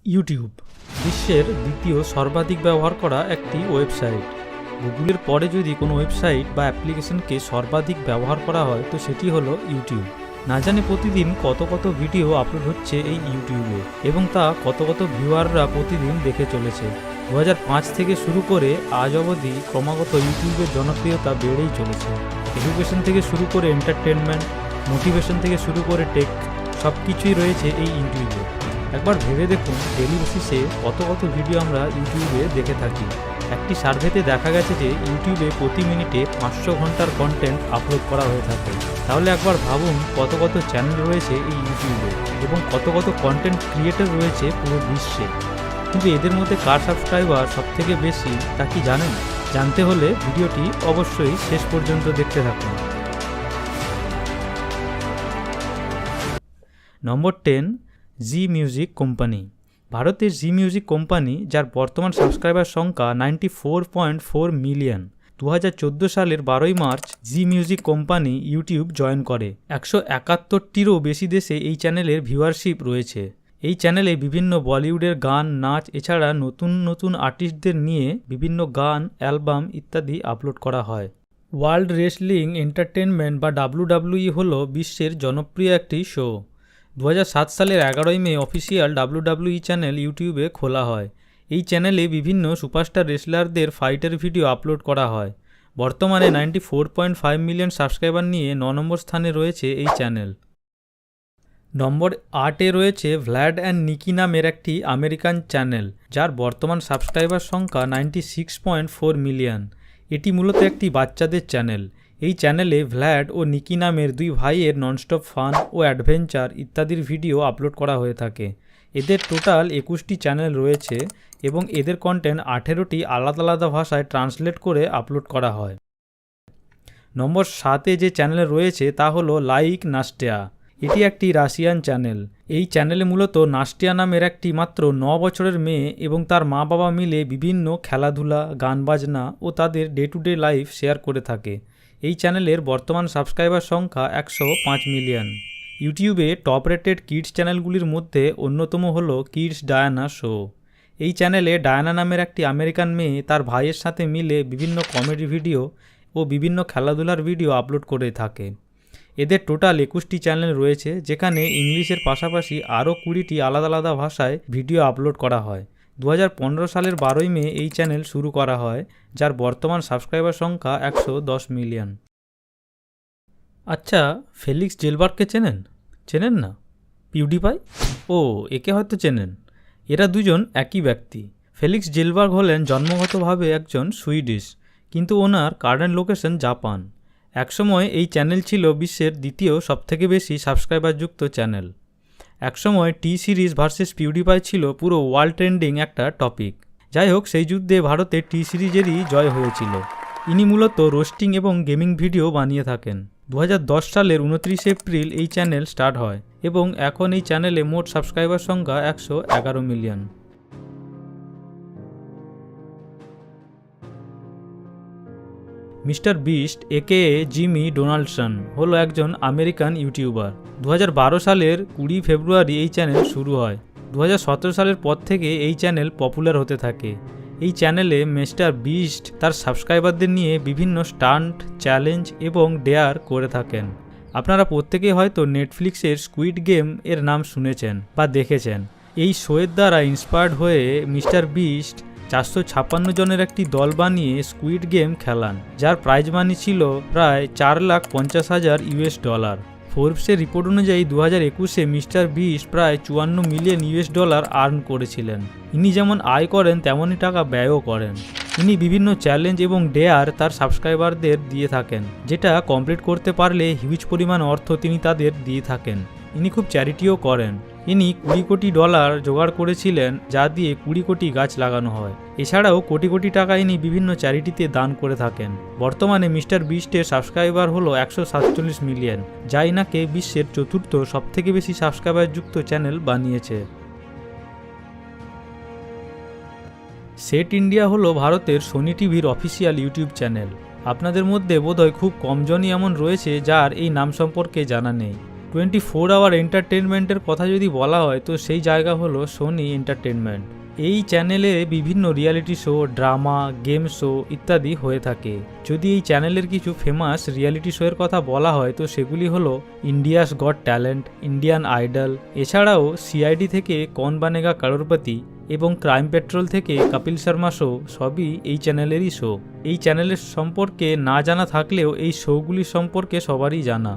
YouTube বিশ্বের দ্বিতীয় সর্বাধিক ব্যবহার করা একটি ওয়েবসাইট। গুগলের পরে যদি কোনো ওয়েবসাইট বা অ্যাপ্লিকেশনকে সর্বাধিক ব্যবহার করা হয় তো সেটি হলো ইউটিউব। না জানি প্রতিদিন কত কত ভিডিও আপলোড হচ্ছে এই ইউটিউবে এবং তা কত কত ভিউয়াররা প্রতিদিন দেখে চলেছে। 2005 থেকে শুরু করে আজ অবধি ক্রমাগত ইউটিউবের জনপ্রিয়তা বেড়েই চলেছে। এডুকেশন থেকে শুরু করে এন্টারটেনমেন্ট, মোটিভেশন থেকে শুরু করে টেক সব কিছুই রয়েছে এই ইউটিউবে। একবার ভেবে দেখুন ডেলি বেসিসে কত কত ভিডিও আমরা ইউটিউবে দেখে থাকি। একটি সার্ভেতে দেখা গেছে যে ইউটিউবে প্রতি মিনিটে 500 ঘন্টার কন্টেন্ট আপলোড করা হয়ে থাকে। তাহলে একবার ভাবুন কত কত চ্যানেল রয়েছে এই ইউটিউবে এবং কত কত কন্টেন্ট ক্রিয়েটর রয়েছে পুরো বিশ্বে। কিন্তু এদের মধ্যে কার সাবস্ক্রাইবার সবথেকে বেশি তা কি জানেন? জানতে হলে ভিডিওটি অবশ্যই শেষ পর্যন্ত দেখতে থাকুন। নম্বর 10, জি মিউজিক কোম্পানি। ভারতের জি মিউজিক কোম্পানি, যার বর্তমান সাবস্ক্রাইবার সংখ্যা 94.4 মিলিয়ন। 2014 সালের 12ই মার্চ জি মিউজিক কোম্পানি ইউটিউব জয়েন করে। 171টিরও বেশি দেশে এই চ্যানেলের ভিউয়ারশিপ রয়েছে। এই চ্যানেলে বিভিন্ন বলিউডের গান, নাচ এছাড়া নতুন নতুন আর্টিস্টদের নিয়ে বিভিন্ন গান, অ্যালবাম ইত্যাদি আপলোড করা হয়। ওয়ার্ল্ড রেসলিং এন্টারটেনমেন্ট বা WWE হলো বিশ্বের জনপ্রিয় একটি শো। 2007 সালের 11ই মে অফিসিয়াল WWE চ্যানেল ইউটিউবে খোলা হয়। এই চ্যানেলে বিভিন্ন সুপারস্টার রেসলারদের ফাইটের ভিডিও আপলোড করা হয়। বর্তমানে 94.5 মিলিয়ন সাবস্ক্রাইবার নিয়ে 9 নম্বর স্থানে রয়েছে এই চ্যানেল। নম্বর 8-এ রয়েছে ভ্লাড অ্যান্ড নিকি নামের একটি আমেরিকান চ্যানেল, যার বর্তমান সাবস্ক্রাইবার সংখ্যা 96.4 মিলিয়ন। এটি মূলত একটি বাচ্চাদের চ্যানেল। এই চ্যানেলে ভ্লাড ও নিকি নামের দুই ভাইয়ের ননস্টপ ফান ও অ্যাডভেঞ্চার ইত্যাদির ভিডিও আপলোড করা হয়ে থাকে। এদের টোটাল 21টি চ্যানেল রয়েছে এবং এদের কন্টেন্ট 18টি আলাদা আলাদা ভাষায় ট্রান্সলেট করে আপলোড করা হয়। নম্বর 7-এ যে চ্যানেল রয়েছে তা হলো লাইক নাস্টিয়া। এটি একটি রাশিয়ান চ্যানেল। এই চ্যানেলে মূলত নাস্টিয়া নামের একটি মাত্র 9 বছরের মেয়ে এবং তার মা বাবা মিলে বিভিন্ন খেলাধুলা, গান বাজনা ও তাদের day to day life share করে থাকে। এই চ্যানেলের বর্তমান সাবস্ক্রাইবার সংখ্যা 105 মিলিয়ন। ইউটিউবে টপ রেটেড কিডস চ্যানেলগুলির মধ্যে অন্যতম হল কিডস ডায়ানা শো। এই চ্যানেলে ডায়ানা নামের একটি আমেরিকান মেয়ে তার ভাইয়ের সাথে মিলে বিভিন্ন কমেডি ভিডিও ও বিভিন্ন খেলাধুলার ভিডিও আপলোড করে থাকে। এদের টোটাল 21টি চ্যানেল রয়েছে, যেখানে ইংলিশের পাশাপাশি আরও 20টি আলাদা আলাদা ভাষায় ভিডিও আপলোড করা হয়। 2015 সালের 12ই মে এই চ্যানেল শুরু করা হয়, যার বর্তমান সাবস্ক্রাইবার সংখ্যা 110 মিলিয়ন। আচ্ছা, ফেলিক্স জেলবার্গকে চেনেন না? পিউডিপাই? ও, একে হয়তো চেনেন। এরা দুজন একই ব্যক্তি। ফেলিক্স জেলবার্গ হলেন জন্মগতভাবে একজন সুইডিশ, কিন্তু ওনার কারেন্ট লোকেশন জাপান। একসময় এই চ্যানেল ছিল বিশ্বের দ্বিতীয় সবথেকে বেশি সাবস্ক্রাইবারযুক্ত চ্যানেল। একসময় টি সিরিজ ভার্সেস পিউডিপাই ছিল পুরো ওয়ার্ল্ড ট্রেন্ডিং একটা টপিক। যাই হোক, সেই যুদ্ধে ভারতে টি সিরিজেরই জয় হয়েছিল। ইনি মূলত রোস্টিং এবং গেমিং ভিডিও বানিয়ে থাকেন। 2010 সালের 29 এপ্রিল এই চ্যানেল স্টার্ট হয় এবং এখন এই চ্যানেলে মোট সাবস্ক্রাইবার সংখ্যা 111 মিলিয়ন। মিস্টার বিস্ট একে জিমি ডোনাল্ডসন হলো একজন আমেরিকান ইউটিউবার। 2012 সালের 20 ফেব্রুয়ারি এই চ্যানেল শুরু হয়। 2017 সালের পর থেকে এই চ্যানেল পপুলার হতে থাকে। এই চ্যানেলে মিস্টার বিস্ট তার সাবস্ক্রাইবারদের নিয়ে বিভিন্ন স্টান্ট, চ্যালেঞ্জ এবং ডেয়ার করে থাকেন। আপনারা প্রত্যেকেই হয়তো নেটফ্লিক্সের স্কুইড গেম এর নাম শুনেছেন বা দেখেছেন। এই শোয়ের দ্বারা ইন্সপায়ার্ড হয়ে মিস্টার বিস্ট 456 জনের একটি দল বানিয়ে স্কুইড গেম খেলান, যার প্রাইজ মানি ছিল প্রায় $4,50,000। ফোর্বসের রিপোর্ট অনুযায়ী 2021-এ মিস্টার বিস্ট প্রায় $54 মিলিয়ন আর্ন করেছিলেন। ইনি যেমন আয় করেন তেমনই টাকা ব্যয়ও করেন। ইনি বিভিন্ন চ্যালেঞ্জ এবং ডেয়ার তার সাবস্ক্রাইবারদের দিয়ে থাকেন, যেটা কমপ্লিট করতে পারলে হিউজ পরিমাণ অর্থ তিনি তাদের দিয়ে থাকেন। ইনি খুব চ্যারিটিও করেন। ইনি $20 কোটি জোগাড় করেছিলেন, যা দিয়ে 20 কোটি গাছ লাগানো হয়। এছাড়াও কোটি কোটি টাকা ইনি বিভিন্ন চ্যারিটিতে দান করে থাকেন। বর্তমানে মিস্টার বিস্টের সাবস্ক্রাইবার হলো 147 মিলিয়ন, যা ইনাকে বিশ্বের চতুর্থ সবথেকে বেশি সাবস্ক্রাইবারযুক্ত চ্যানেল বানিয়েছে। সেট ইন্ডিয়া হলো ভারতের সোনি টিভির অফিসিয়াল ইউটিউব চ্যানেল। আপনাদের মধ্যে বোধহয় খুব কমজনই এমন রয়েছে যার এই নাম সম্পর্কে জানা নেই। 24 আওয়ার এন্টারটেনমেন্টের কথা যদি বলা হয় তো সেই জায়গা হলো সোনি এন্টারটেনমেন্ট। এই চ্যানেলে বিভিন্ন reality show, drama, game show ইত্যাদি হয়ে থাকে। যদি এই চ্যানেলের কিছু ফেমাস রিয়ালিটি শোয়ের কথা বলা হয় তো সেগুলি হলো India's goat talent, Indian idol, এছাড়াও সিআইডি থেকে কৌন বানেগা করোড়পতি এবং ক্রাইম পেট্রোল থেকে কপিল শর্মা শো সবই এই চ্যানেলেরই শো। এই চ্যানেলের সম্পর্কে না জানা থাকলেও এই শোগুলি সম্পর্কে সবারই জানা।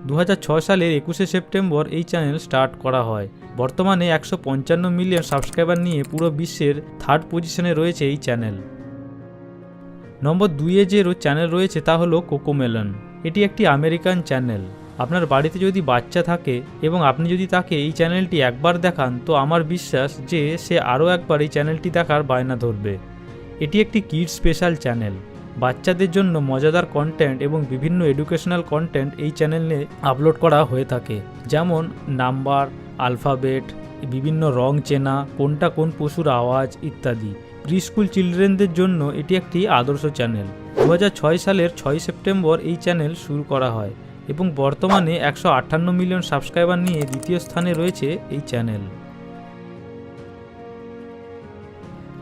2006 সালের 21শে সেপ্টেম্বর এই চ্যানেল স্টার্ট করা হয়। বর্তমানে 155 মিলিয়ন সাবস্ক্রাইবার নিয়ে পুরো বিশ্বের 3rd পজিশনে রয়েছে এই চ্যানেল। নম্বর 2-এ যে চ্যানেল রয়েছে তা হলো কোকোমেলন। এটি একটি আমেরিকান চ্যানেল। আপনার বাড়িতে যদি বাচ্চা থাকে এবং আপনি যদি তাকে এই চ্যানেলটি একবার দেখান তো আমার বিশ্বাস যে সে আরও একবার এই চ্যানেলটি দেখার বায়না ধরবে। এটি একটি কিডস স্পেশাল চ্যানেল। বাচ্চাদের জন্য মজাদার কন্টেন্ট এবং বিভিন্ন এডুকেশনাল কন্টেন্ট এই চ্যানেলে আপলোড করা হয়ে থাকে, যেমন নাম্বার, আলফাবেট, বিভিন্ন রং চেনা, কোনটা কোন পশুর আওয়াজ ইত্যাদি। প্রি স্কুল চিলড্রেনদের জন্য এটি একটি আদর্শ চ্যানেল। 2006 সালের 6 সেপ্টেম্বর এই চ্যানেল শুরু করা হয় এবং বর্তমানে 158 মিলিয়ন সাবস্ক্রাইবার নিয়ে দ্বিতীয় স্থানে রয়েছে এই চ্যানেল।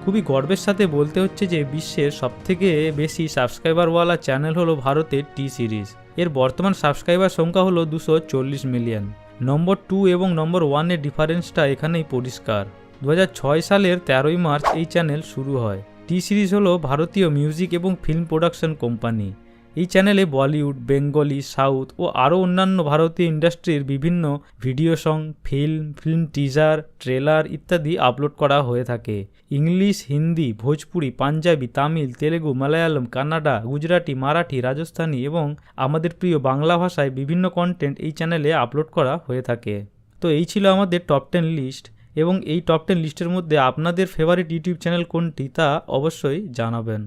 খুবই গর্বের সাথে বলতে হচ্ছে যে বিশ্বের সবথেকে বেশি সাবস্ক্রাইবারওয়ালা চ্যানেল হলো ভারতের টি সিরিজ। এর বর্তমান সাবস্ক্রাইবার সংখ্যা হলো 240 মিলিয়ন। নম্বর 2 এবং নম্বর 1-এর ডিফারেন্সটা এখানেই পরিষ্কার। 2006 সালের 13ই মার্চ এই চ্যানেল শুরু হয়। টি সিরিজ হলো ভারতীয় মিউজিক এবং ফিল্ম প্রোডাকশন কোম্পানি। এই চ্যানেলে বলিউড, বেঙ্গলি, সাউথ ও আরও অন্যান্য ভারতীয় ইন্ডাস্ট্রির বিভিন্ন video song, film teaser, trailer ইত্যাদি আপলোড করা হয়ে থাকে। ইংলিশ, হিন্দি, ভোজপুরি, পাঞ্জাবি, তামিল, তেলেগু, মালায়ালম, কান্নাডা, গুজরাটি, মারাঠি, রাজস্থানী এবং আমাদের প্রিয় বাংলা ভাষায় বিভিন্ন কন্টেন্ট এই চ্যানেলে আপলোড করা হয়ে থাকে। তো এই ছিল আমাদের টপ 10 লিস্ট, এবং এই টপ 10 লিস্টের মধ্যে আপনাদের ফেভারিট ইউটিউব চ্যানেল কোনটি তা অবশ্যই জানাবেন।